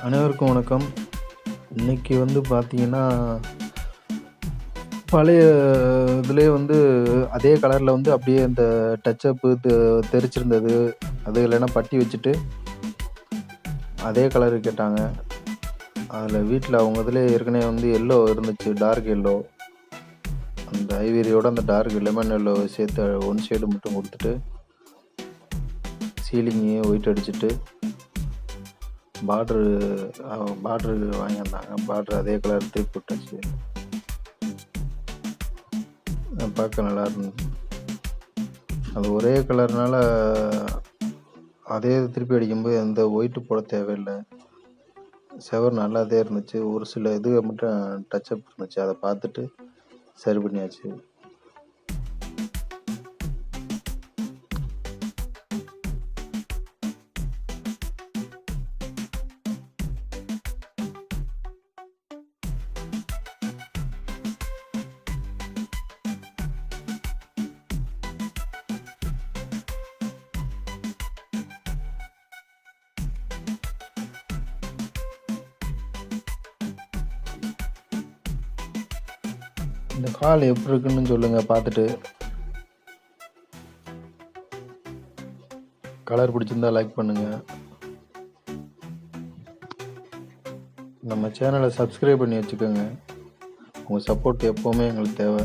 அனைவருக்கும் வணக்கம். இன்னைக்கு பார்த்தீங்கன்னா, பழைய இதுலயே அதே கலர்ல அப்படியே அந்த டச் அப்பு தெறிச்சிருந்தது. அது இல்லைன்னா பட்டி வச்சுட்டு அதே கலரு கேட்டாங்க. அதில வீட்ல அவங்க இதுலயே ஏற்கனவே எல்லோ இருந்துச்சு. Dark yellow. அந்த ஐவரியோட அந்த டார்க் லெமன் எல்லோ சேர்த்து ஒன் ஷேடு மட்டும் குடுத்துட்டு, சீலிங்கையும் ஒயிட் அடிச்சுட்டு, பார்டரு பார்டரு வாங்கியிருந்தாங்க. பார்டர் அதே கலர் திருப்பி விட்டாச்சு. பார்க்க நல்லா இருந்தது. அது ஒரே கலர்னால அதே திருப்பி அடிக்கும்போது எந்த ஒயிட்டு போட தேவையில்ல. செவுரு நல்லாதான் இருந்துச்சு. ஒரு சில இது மட்டும் டச் அப் இருந்துச்சு. அத பார்த்துட்டு சரி பண்ணியாச்சு. இந்த ஹால் எப்படி இருக்குன்னு சொல்லுங்க பார்த்துட்டு. கலர் பிடிச்சிருந்தா லைக் பண்ணுங்க. நம்ம சேனலை சப்ஸ்கிரைப் பண்ணி வச்சுக்கோங்க. உங்க சப்போர்ட் எப்பவுமே எங்களுக்கு தேவை.